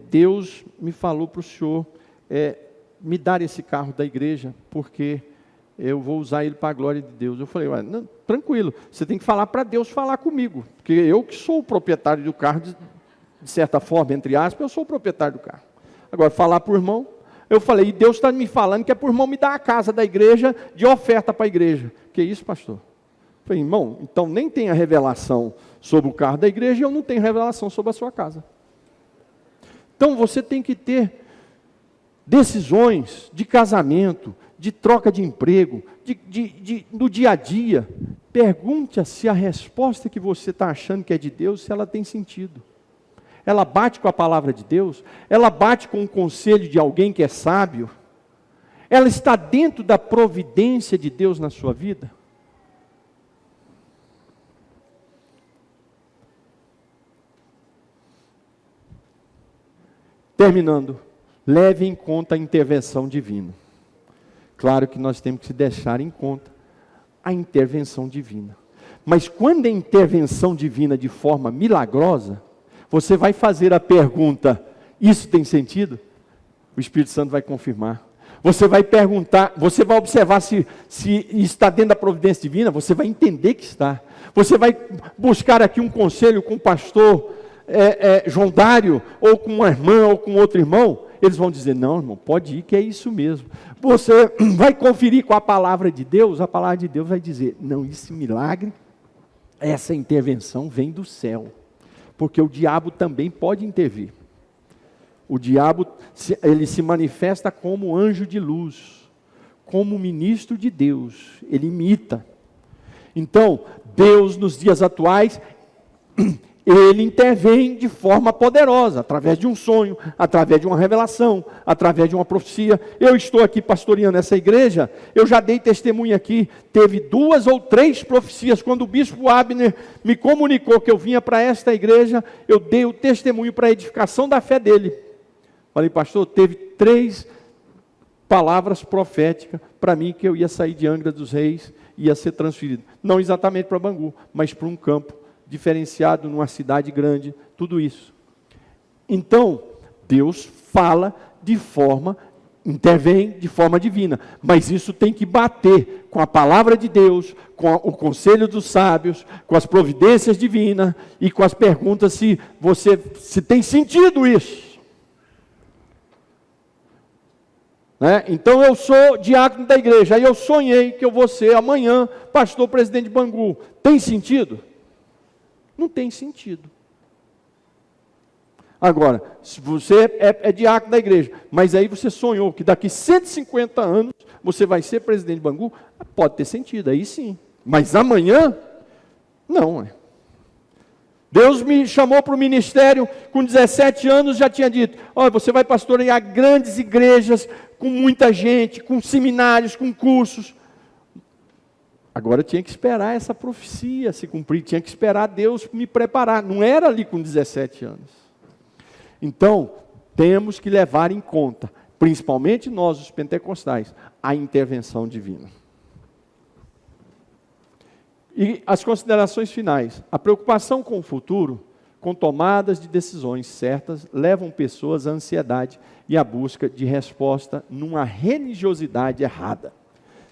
Deus me falou para o senhor me dar esse carro da igreja, porque eu vou usar ele para a glória de Deus. Eu falei: não, tranquilo, você tem que falar para Deus falar comigo, porque eu que sou o proprietário do carro, de certa forma, entre aspas, eu sou o proprietário do carro. Agora, falar para o irmão, eu falei: e Deus está me falando que é para o irmão me dar a casa da igreja de oferta para a igreja. Que isso, pastor? Eu falei: irmão, então nem tem a revelação sobre o carro da igreja e eu não tenho revelação sobre a sua casa. Então você tem que ter decisões de casamento, de troca de emprego, no dia a dia. Pergunte se a resposta que você está achando que é de Deus, se ela tem sentido. Ela bate com a palavra de Deus? Ela bate com o conselho de alguém que é sábio? Ela está dentro da providência de Deus na sua vida? Terminando, leve em conta a intervenção divina. Claro que nós temos que deixar em conta a intervenção divina. Mas quando é intervenção divina de forma milagrosa, você vai fazer a pergunta: isso tem sentido? O Espírito Santo vai confirmar. Você vai perguntar, você vai observar se está dentro da providência divina, você vai entender que está. Você vai buscar aqui um conselho com o pastor João Dário, ou com uma irmã, ou com outro irmão. Eles vão dizer: não, irmão, pode ir que é isso mesmo. Você vai conferir com a palavra de Deus, a palavra de Deus vai dizer: não, esse milagre, essa intervenção vem do céu. Porque o diabo também pode intervir. O diabo, ele se manifesta como anjo de luz, como ministro de Deus, ele imita. Então, Deus nos dias atuais, ele intervém de forma poderosa, através de um sonho, através de uma revelação, através de uma profecia. Eu estou aqui pastoreando essa igreja, eu já dei testemunho aqui, teve 2 ou 3 profecias. Quando o bispo Abner me comunicou que eu vinha para esta igreja, eu dei o testemunho para a edificação da fé dele. Falei: pastor, teve 3 palavras proféticas para mim que eu ia sair de Angra dos Reis, ia ser transferido. Não exatamente para Bangu, mas para um campo diferenciado, numa cidade grande, tudo isso. Então, Deus fala intervém de forma divina, mas isso tem que bater com a palavra de Deus, com o conselho dos sábios, com as providências divinas e com as perguntas se tem sentido isso. Então eu sou diácono da igreja, aí eu sonhei que eu vou ser amanhã pastor presidente de Bangu. Tem sentido? Não tem sentido. Agora, se você é diácono da igreja, mas aí você sonhou que daqui 150 anos você vai ser presidente de Bangu, pode ter sentido, aí sim. Mas amanhã, não. Deus me chamou para o ministério, com 17 anos já tinha dito: olha, você vai pastorear grandes igrejas, com muita gente, com seminários, com cursos. Agora eu tinha que esperar essa profecia se cumprir, tinha que esperar Deus me preparar. Não era ali com 17 anos. Então, temos que levar em conta, principalmente nós, os pentecostais, a intervenção divina. E as considerações finais. A preocupação com o futuro, com tomadas de decisões certas, levam pessoas à ansiedade e à busca de resposta numa religiosidade errada.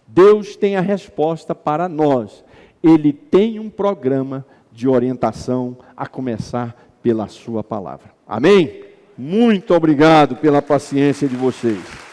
Deus tem a resposta para nós. Ele tem um programa de orientação, a começar pela sua palavra. Amém? Muito obrigado pela paciência de vocês.